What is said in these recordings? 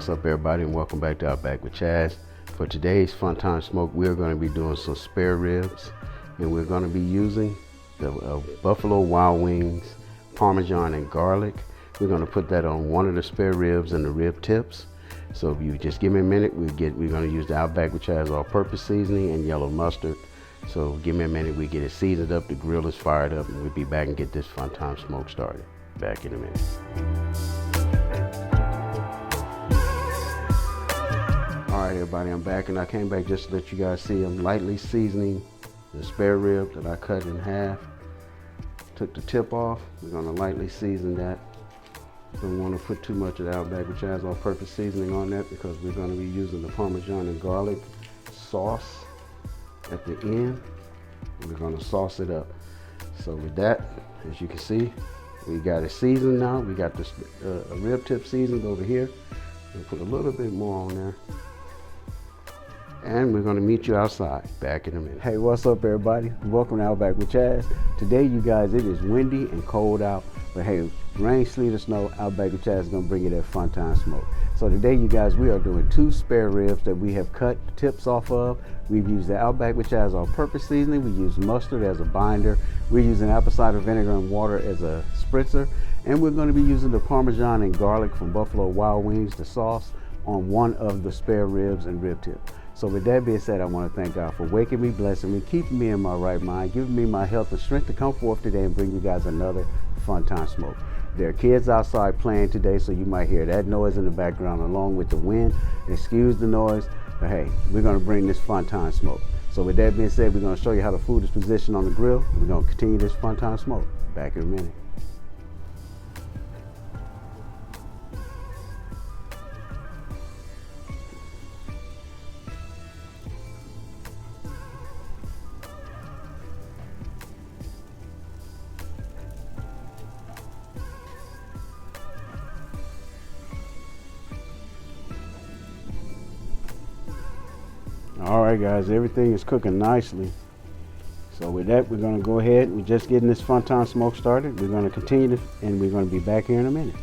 What's up, everybody, and welcome back to Outback with Chaz. For today's Fun Time Smoke, we're going to be doing some spare ribs, and we're going to be using the Buffalo Wild Wings Parmesan and garlic. We're going to put that on one of the spare ribs and the rib tips. So if you just give me a minute, we're going to use the Outback with Chaz all-purpose seasoning and yellow mustard. So give me a minute, we get it seasoned up, the grill is fired up, and we'll be back and get this Fun Time Smoke started. Back in a minute. Alright, everybody, I'm back, and I came back just to let you guys see I'm lightly seasoning the spare rib that I cut in half. Took the tip off. We're going to lightly season that. Don't want to put too much of the Outback with Chaz all-purpose seasoning on that because we're going to be using the Parmesan and garlic sauce at the end. We're going to sauce it up. So with that, as you can see, we got it seasoned now. We got this rib tip seasoned over here. We'll put a little bit more on there. And we're going to meet you outside. Back in a minute. Hey, what's up, everybody? Welcome to Outback with Chaz. Today, you guys, it is windy and cold out. But hey, rain, sleet, or snow, Outback with Chaz is going to bring you that Fun Time Smoke. So today, you guys, we are doing 2 spare ribs that we have cut tips off of. We've used the Outback with Chaz all-purpose seasoning. We use mustard as a binder. We're using apple cider vinegar and water as a spritzer. And we're going to be using the Parmesan and garlic from Buffalo Wild Wings, the sauce, on one of the spare ribs and rib tip. So with that being said, I want to thank God for waking me, blessing me, keeping me in my right mind, giving me my health and strength to come forth today and bring you guys another Fun Time Smoke. There are kids outside playing today, so you might hear that noise in the background along with the wind. Excuse the noise, but hey, we're going to bring this Fun Time Smoke. So with that being said, we're going to show you how the food is positioned on the grill, and we're going to continue this Fun Time Smoke. Back in a minute. All right, guys, everything is cooking nicely. So with that, we're going to go ahead. We're just getting this Fun Time Smoke started. We're going to continue this, and we're going to be back here in a minute.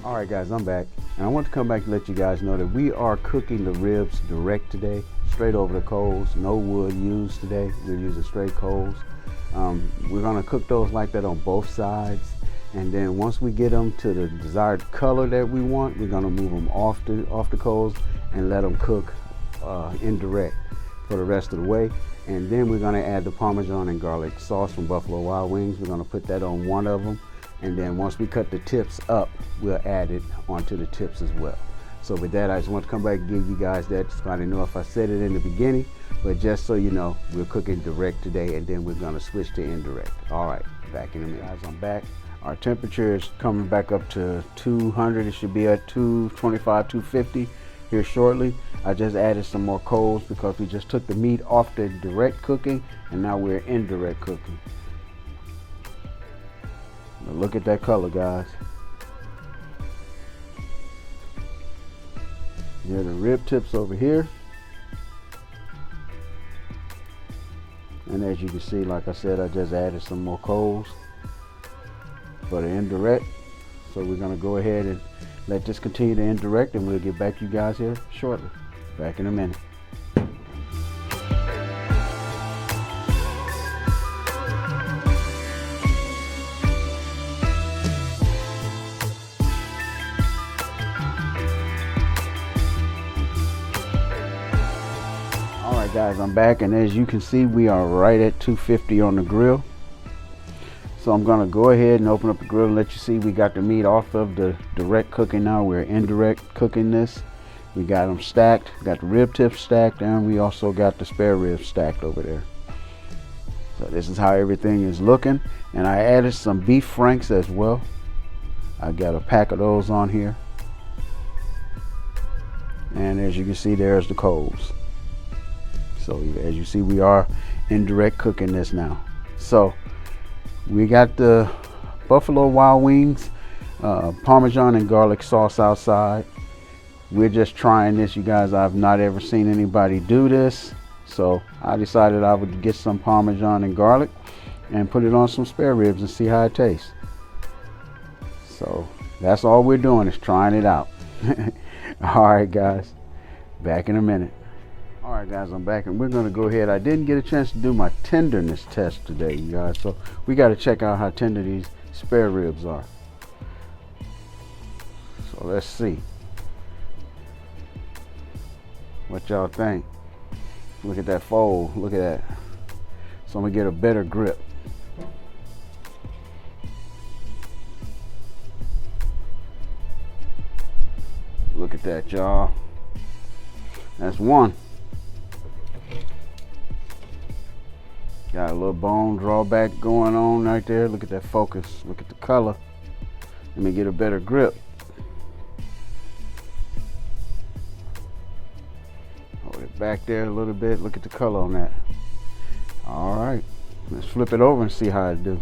All right, guys, I'm back. And I want to come back to let you guys know that we are cooking the ribs direct today, straight over the coals. No wood used today. We're using straight coals. We're going to cook those like that on both sides. And then once we get them to the desired color that we want, we're going to move them off the coals and let them cook indirect for the rest of the way. And then we're going to add the Parmesan and garlic sauce from Buffalo Wild Wings. We're going to put that on one of them, and then once we cut the tips up, we'll add it onto the tips as well. So with that, I just want to come back and give you guys that. I didn't know if I said it in the beginning, but just so you know, we're cooking direct today, and then we're going to switch to indirect. All right, back in a minute. Guys, I'm back. Our temperature is coming back up to 200. It should be at 225, 250 here shortly. I just added some more coals because we just took the meat off the direct cooking, and now we're indirect cooking. Now look at that color, guys. There are the rib tips over here. And as you can see, like I said, I just added some more coals for the indirect. So we're going to go ahead and let this continue to indirect, and we'll get back to you guys here shortly. Back in a minute. All right, guys, I'm back, and as you can see, we are right at 250 on the grill. So I'm going to go ahead and open up the grill and let you see we got the meat off of the direct cooking now. We're indirect cooking this. We got them stacked, got the rib tips stacked, and we also got the spare ribs stacked over there. So this is how everything is looking. And I added some beef franks as well. I got a pack of those on here. And as you can see, there's the coals. So as you see, we are indirect cooking this now. So we got the Buffalo Wild Wings Parmesan and garlic sauce outside. We're just trying this, you guys. I've not ever seen anybody do this, so I decided I would get some Parmesan and garlic and put it on some spare ribs and see how it tastes. So that's all we're doing, is trying it out. All right, guys, back in a minute. All right, guys, I'm back, and we're gonna go ahead. I didn't get a chance to do my tenderness test today, you guys, so we got to check out how tender these spare ribs are. So let's see what y'all think. Look at that fold. Look at that. So I'm gonna get a better grip. Look at that, y'all. That's one. Got a little bone drawback going on right there. Look at that focus. Look at the color. Let me get a better grip. Hold it back there a little bit. Look at the color on that. All right. Let's flip it over and see how it do.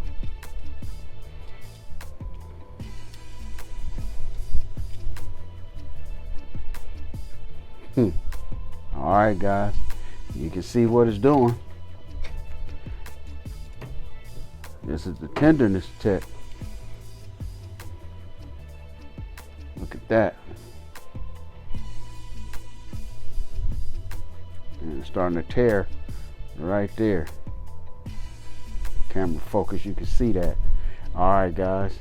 All right, guys. You can see what it's doing. This is the tenderness check. Look at that. And it's starting to tear right there. Camera focus, you can see that. All right, guys.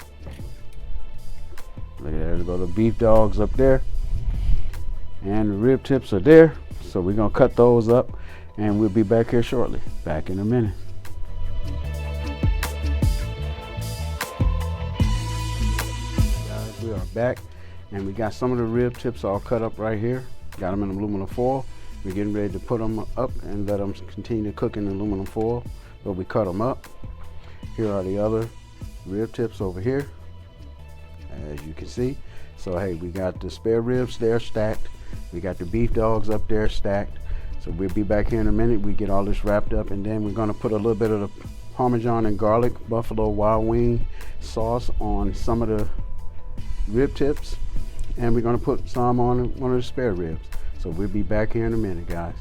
Look at that. There go the beef dogs up there. And the rib tips are there. So we're going to cut those up, and we'll be back here shortly. Back in a minute. We are back, and we got some of the rib tips all cut up right here. Got them in aluminum foil. We're getting ready to put them up and let them continue to cook in aluminum foil, but we cut them up. Here are the other rib tips over here, as you can see. So hey, we got the spare ribs there stacked. We got the beef dogs up there stacked. So we'll be back here in a minute. We get all this wrapped up, and then we're gonna put a little bit of the Parmesan and garlic buffalo wild wing sauce on some of the rib tips, and we're going to put some on one of the spare ribs. So we'll be back here in a minute, guys.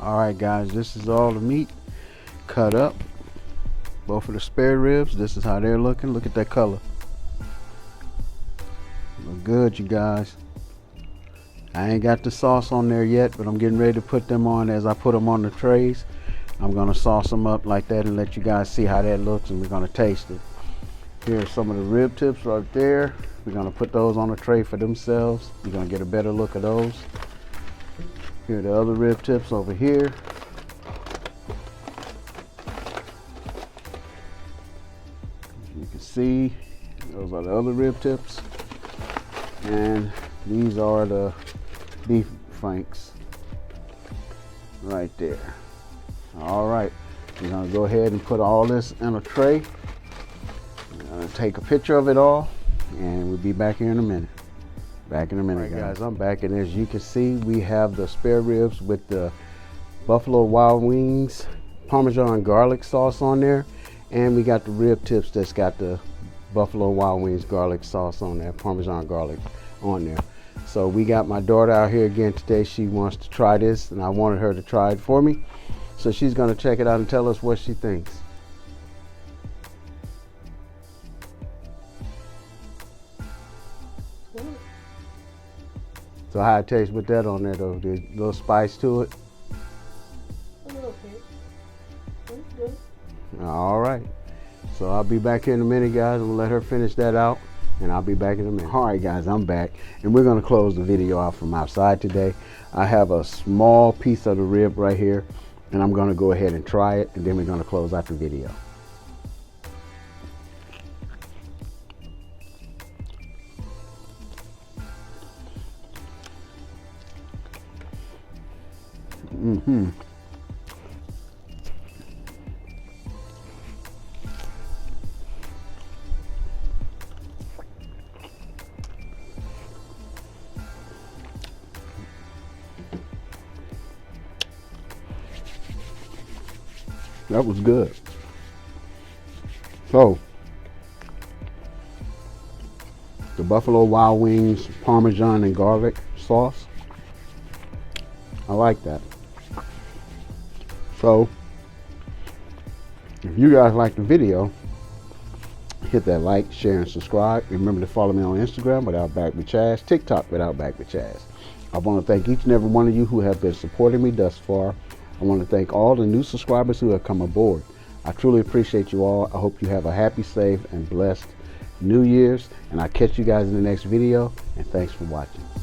All right, guys, this is all the meat cut up. Both of the spare ribs, this is how they're looking. Look at that color. Look good, you guys. I ain't got the sauce on there yet, but I'm getting ready to put them on. As I put them on the trays, I'm gonna sauce them up like that and let you guys see how that looks, and we're gonna taste it. Here's some of the rib tips right there. We're gonna put those on the tray for themselves. You're gonna get a better look at those. Here are the other rib tips over here. As you can see, those are the other rib tips. And these are the beef flanks right there. All right, we're gonna go ahead and put all this in a tray. I'm gonna take a picture of it all, and we'll be back here in a minute. Back in a minute, guys. I'm back, and as you can see, we have the spare ribs with the buffalo wild wings, Parmesan garlic sauce on there, and we got the rib tips that's got the buffalo wild wings garlic sauce on there, Parmesan garlic on there. So we got my daughter out here again today. She wants to try this, and I wanted her to try it for me. So she's gonna check it out and tell us what she thinks. So how it tastes with that on there though? There's a little spice to it? A little bit. It's good. All right. So I'll be back here in a minute, guys. I'm gonna let her finish that out, and I'll be back in a minute. All right, guys, I'm back, and we're gonna close the video out from outside today. I have a small piece of the rib right here, and I'm gonna go ahead and try it, and then we're gonna close out the video. That was good. So, the Buffalo Wild Wings Parmesan and garlic sauce, I like that. So, if you guys like the video, hit that like, share, and subscribe. Remember to follow me on Instagram without Back with Chaz, TikTok without Back with Chaz. I want to thank each and every one of you who have been supporting me thus far. I want to thank all the new subscribers who have come aboard. I truly appreciate you all. I hope you have a happy, safe, and blessed New Year's, and I'll catch you guys in the next video, and thanks for watching.